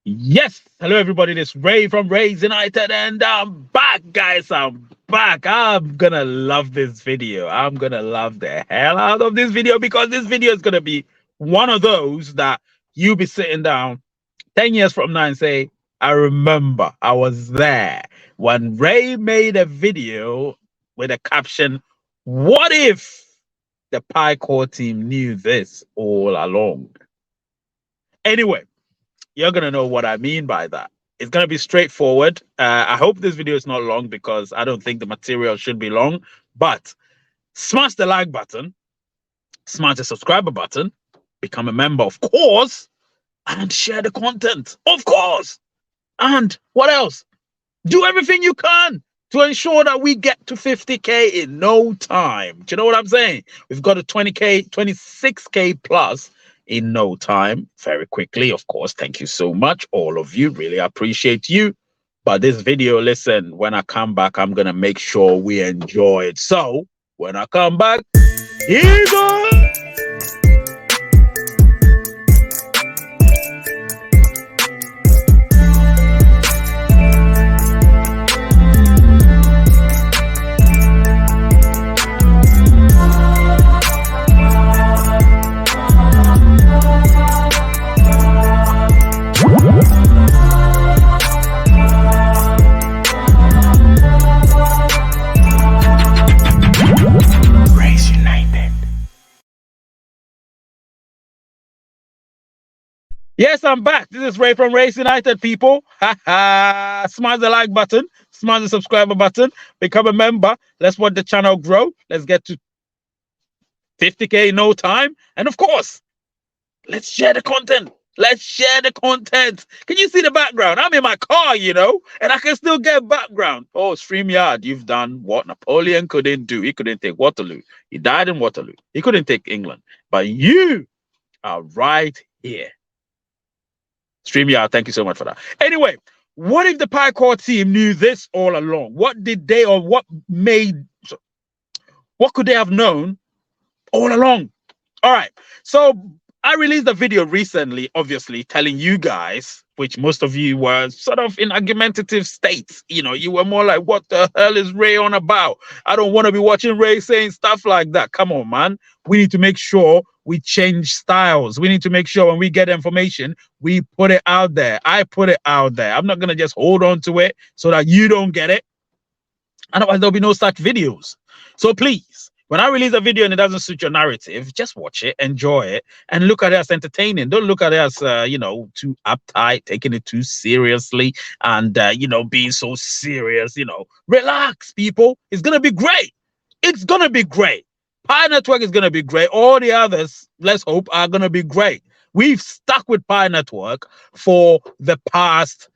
Yes, hello everybody. This is Ray from raysunited, and I'm back, guys. I'm back. I'm gonna love this video. I'm gonna love the hell out of this video because this video is gonna be one of those that you'll be sitting down 10 years from now and say, I remember I was there when Ray made a video with a caption, "What if the Pie Core team knew this all along?" Anyway, you're gonna know what I mean by that. It's gonna be straightforward. I hope this video is not long because I don't think the material should be long. But smash the like button, smash the subscriber button, become a member, of course, and share the content, of course. And what else? Do everything you can to ensure that we get to 50K in no time. Do you know what I'm saying? We've got a 20K, 26K plus in no time, very quickly, of course. Thank you so much, all of you. Really appreciate you. But this video, listen, when I come back, I'm going to make sure we enjoy it. So when I come back, here you go. Yes, I'm back. This is Ray from raysunited, people. Smash the like button, smash the subscriber button, become a member. Let's watch the channel grow. Let's get to 50K in no time. And of course, let's share the content. Let's share the content. Can you see the background? I'm in my car, and I can still get background. Oh, StreamYard, you've done what Napoleon couldn't do. He couldn't take Waterloo. He died in Waterloo. He couldn't take England. But you are right here. StreamYard, thank you so much for that. Anyway, what if the Pie Core team knew this all along? What did they, or what could they have known all along? All right, so I released a video recently, obviously, telling you guys, which most of you were sort of in argumentative states. You were more like, what the hell is Ray on about? I don't want to be watching Ray saying stuff like that. Come on, man. We need to make sure we change styles. We need to make sure when we get information, we put it out there. I put it out there. I'm not going to just hold on to it so that you don't get it. Otherwise, there'll be no such videos. So please, when I release a video and it doesn't suit your narrative, just watch it, enjoy it, and look at it as entertaining. Don't look at it as, too uptight, taking it too seriously, and, being so serious. Relax, people. It's going to be great. It's going to be great. Pi Network is going to be great. All the others, let's hope, are going to be great. We've stuck with Pi Network for the past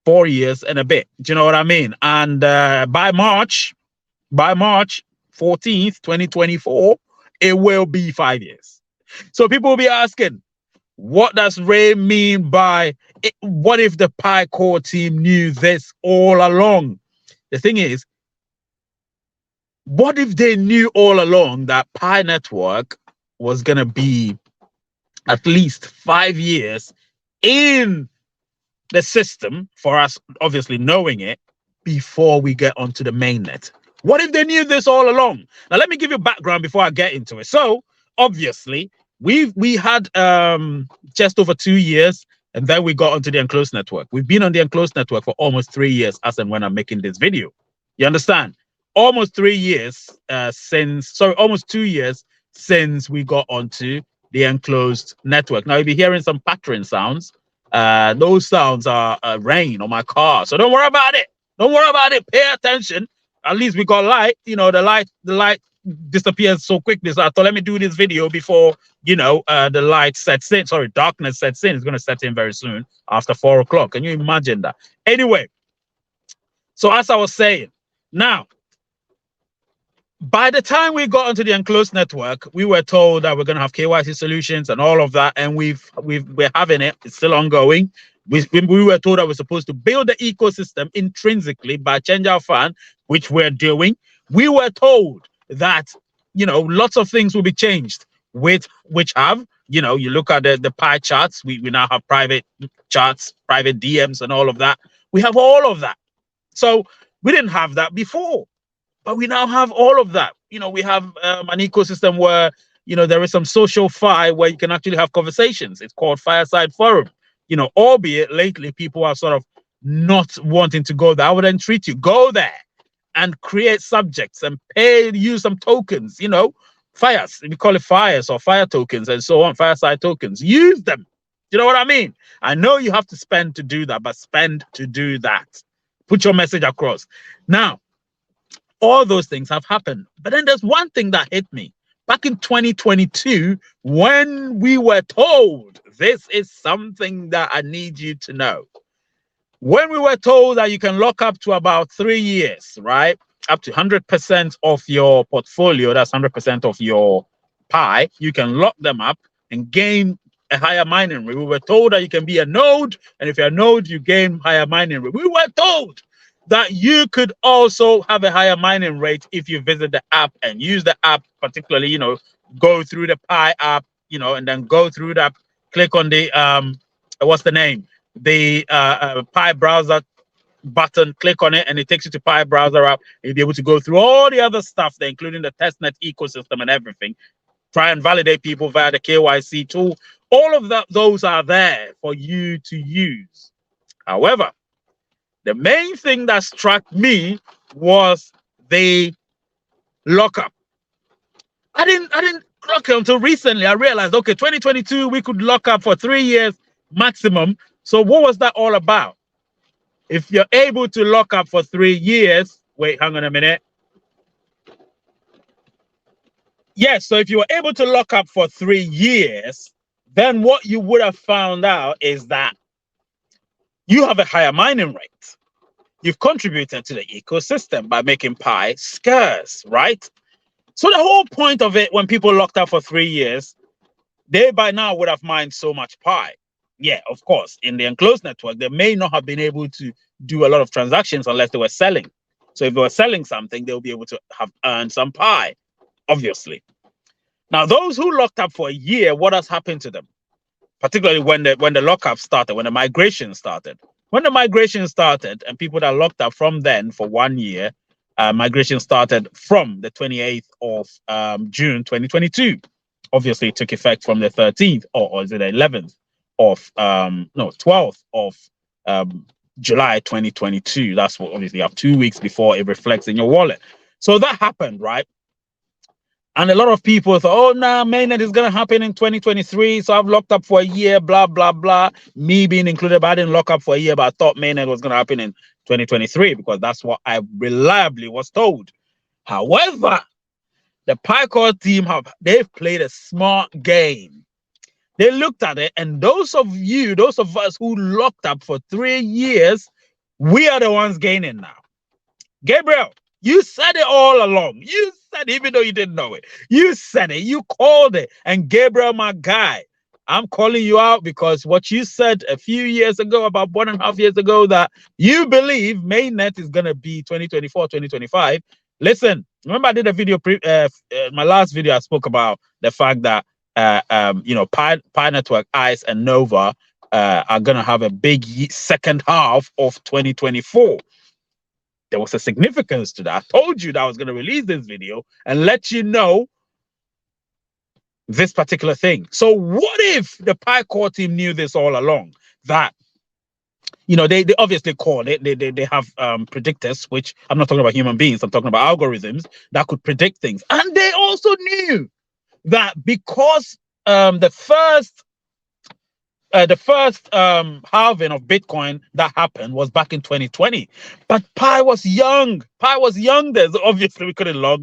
4 years and a bit. Do you know what I mean? And by March 14th, 2024, it will be 5 years. So people will be asking, what does Ray mean by it? What if the Pie Core team knew this all along? The thing is, what if they knew all along that Pi Network was going to be at least 5 years in the system, for us obviously knowing it, before we get onto the mainnet? What if they knew this all along? Now, let me give you background before I get into it. So, obviously, we had just over 2 years, and then we got onto the enclosed network. We've been on the enclosed network for almost 3 years, as and when I'm making this video. You understand? Almost 3 years almost 2 years since we got onto the enclosed network. Now, you'll be hearing some pattern sounds. Those sounds are rain on my car. So don't worry about it. Don't worry about it. Pay attention. At least we got light. The light disappears so quickly. So I thought, let me do this video before, the light sets in. Sorry, darkness sets in. It's going to set in very soon after 4 o'clock. Can you imagine that? Anyway, so as I was saying, now, by the time we got onto the enclosed network, we were told that we're going to have KYC solutions and all of that, and we're having it. It's still ongoing. We were told that we're supposed to build the ecosystem intrinsically by change our fan, which we're doing. We were told that lots of things will be changed, which have. You know, you look at the pie charts. We now have private charts, private DMs, and all of that. We have all of that. So we didn't have that before, but we now have all of that. You know, we have an ecosystem where, you know, there is some social fi where you can actually have conversations. It's called Fireside Forum. You know, albeit lately people are sort of not wanting to go there. I would entreat you, go there and create subjects and use some tokens, you know, fires. We call it fires or fire tokens and so on, fireside tokens. Use them. You know what I mean? I know you have to spend to do that, but spend to do that. Put your message across. Now, all those things have happened. But then there's one thing that hit me. Back in 2022, when we were told, this is something that I need you to know. When we were told that you can lock up to about 3 years, right? Up to 100% of your portfolio, that's 100% of your pie, you can lock them up and gain a higher mining rate. We were told that you can be a node, and if you're a node, you gain higher mining rate. We were told that you could also have a higher mining rate if you visit the app and use the app, particularly, you know, go through the Pi app, you know, and then go through that, click on the, what's the name? The Pi browser button, click on it, and it takes you to Pi browser app. You'll be able to go through all the other stuff there, including the testnet ecosystem and everything. Try and validate people via the KYC tool. All of that, those are there for you to use. However, the main thing that struck me was the lockup. I didn't lock it until recently. I realized, okay, 2022, we could lock up for 3 years maximum. So what was that all about? If you're able to lock up for 3 years, wait, hang on a minute. Yes, so if you were able to lock up for 3 years, then what you would have found out is that you have a higher mining rate. You've contributed to the ecosystem by making Pi scarce, right? So the whole point of it, when people locked up for 3 years, they by now would have mined so much Pi. Yeah, of course, in the enclosed network, they may not have been able to do a lot of transactions unless they were selling. So if they were selling something, they'll be able to have earned some Pi, obviously. Now, those who locked up for a year, what has happened to them? Particularly when the lockup started, when the migration started. When the migration started and people that locked up from then for 1 year, migration started from the 28th of June 2022. Obviously, it took effect from the 13th, or is it the 11th of, 12th of July 2022. That's what, obviously, you have 2 weeks before it reflects in your wallet. So that happened, right? And a lot of people thought, oh, nah, mainnet is going to happen in 2023. So I've locked up for a year, blah, blah, blah. Me being included, but I didn't lock up for a year, but I thought mainnet was going to happen in 2023 because that's what I reliably was told. However, the PyCore team, they've played a smart game. They looked at it, and those of us who locked up for 3 years, we are the ones gaining now. Gabriel, you said it all along. You said, even though you didn't know it, you said it, you called it. And Gabriel, my guy, I'm calling you out because what you said a few years ago, about 1.5 years ago, that you believe mainnet is going to be 2024, 2025. Listen, remember I did a video, my last video, I spoke about the fact that, Pi Network, ICE, and Nova are going to have a big second half of 2024. There was a significance to that. I told you that I was going to release this video and let you know this particular thing. So what if the PyCore team knew this all along? That, they obviously call it, they have predictors, which I'm not talking about human beings, I'm talking about algorithms that could predict things. And they also knew that because the first halving of Bitcoin that happened was back in 2020, but Pi was young. Then so obviously we couldn't got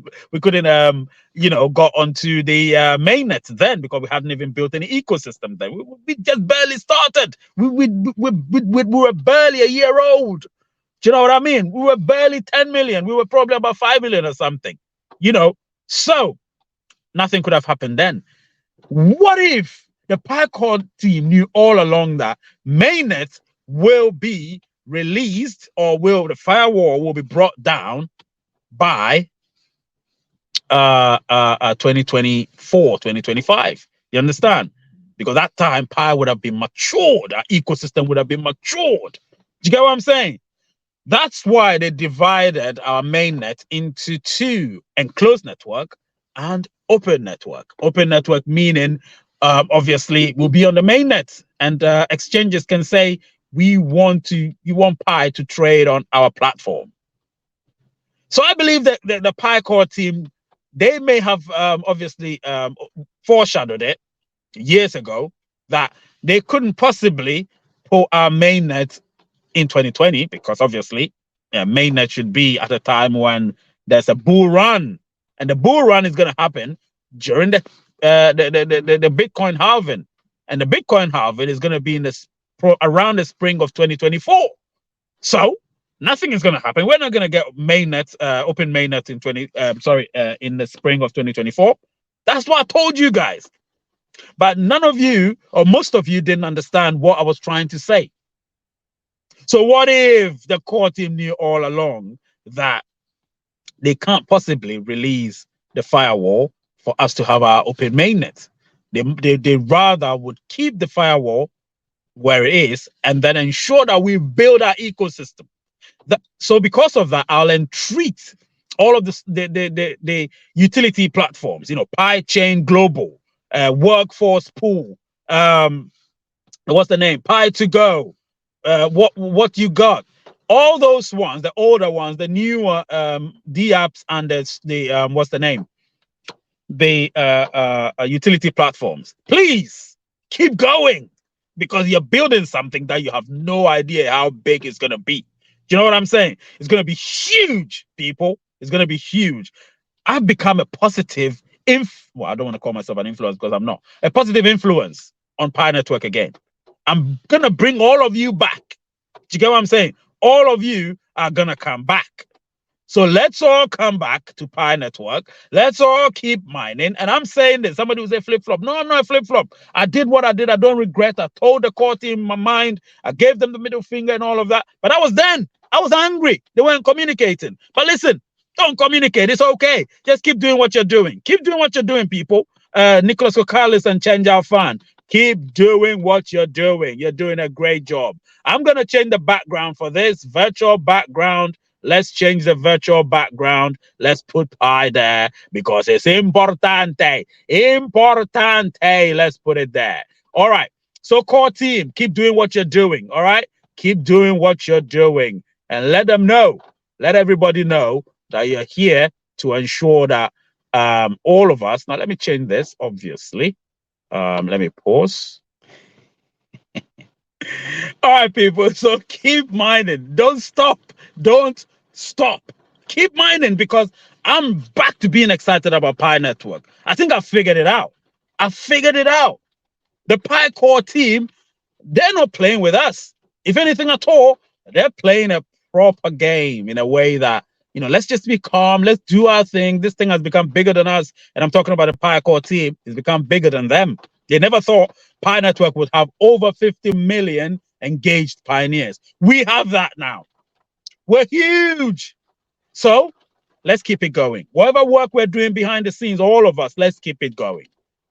onto the mainnet then because we hadn't even built any ecosystem then. We just barely started. We were barely a year old. Do you know what I mean? We were barely 10 million. We were probably about 5 million or something. So nothing could have happened then. What if the PyCore team knew all along that mainnet will be released, or the firewall will be brought down by 2024, 2025? You understand? because that time Pi would have been matured, our ecosystem would have been matured. Do you get what I'm saying? That's why they divided our mainnet into two: enclosed network and open network. Open network meaning, obviously, will be on the mainnet, and exchanges can say we want Pi to trade on our platform. So I believe that the Pi core team, they may have obviously foreshadowed it years ago that they couldn't possibly put our mainnet in 2020, because obviously mainnet should be at a time when there's a bull run, and the bull run is going to happen during the Bitcoin halving, and the Bitcoin halving is going to be in around the spring of 2024. So nothing is going to happen. We're not going to get mainnet, open mainnet in the spring of 2024. That's what I told you guys. But none of you, or most of you, didn't understand what I was trying to say. So what if the core team knew all along that they can't possibly release the firewall for us to have our open mainnet? They rather would keep the firewall where it is and then ensure that we build our ecosystem. So because of that, I'll entreat all of the utility platforms, PyChain Global, Workforce Pool, what's the name? Pi2Go, what you got? All those ones, the older ones, the newer DApps, and the what's the name? The utility platforms. Please keep going, because you're building something that you have no idea how big it's gonna be. Do you know what I'm saying? It's gonna be huge, people. It's gonna be huge. I've become a positive well, I don't want to call myself an influence because I'm not. A positive influence on Pi Network again. I'm gonna bring all of you back. Do you get what I'm saying? All of you are gonna come back. So let's all come back to Pi Network. Let's all keep mining. And I'm saying this. Somebody will say flip-flop. No, I'm not a flip-flop. I did what I did. I don't regret. I told the core team my mind. I gave them the middle finger and all of that. But that was then. I was angry. They weren't communicating. But listen, don't communicate. It's okay. Just keep doing what you're doing. Keep doing what you're doing, people. Nicholas Kokalis and Change Our Fan. Keep doing what you're doing. You're doing a great job. I'm going to change the background for this virtual background. Let's change the virtual background. Let's put Pi there because it's importante. Importante. Let's put it there. All right. So core team, keep doing what you're doing. All right. Keep doing what you're doing and let them know. Let everybody know that you're here to ensure that all of us. Now, let me change this, obviously. Let me pause. All right, people. So keep mining. Don't stop. Don't stop. Keep mining, because I'm back to being excited about Pi Network. I think I figured it out. I figured it out. The Pi core team, they're not playing with us. If anything at all, they're playing a proper game in a way that, let's just be calm. Let's do our thing. This thing has become bigger than us. And I'm talking about the Pi core team. It's become bigger than them. They never thought Pi Network would have over 50 million engaged pioneers. We have that now. We're huge. So let's keep it going. Whatever work we're doing behind the scenes, all of us, let's keep it going.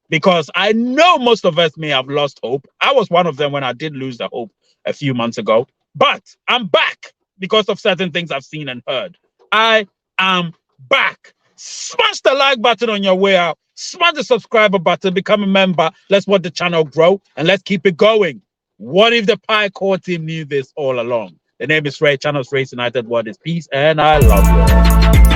Because I know most of us may have lost hope. I was one of them when I did lose the hope a few months ago. But I'm back because of certain things I've seen and heard. I am back. Smash the like button on your way out. Smash the subscriber button. Become a member. Let's watch the channel grow and let's keep it going. What if the Pi core team knew this all along? The name is Ray. Channel's Raysunited. Word is peace, and I love you all.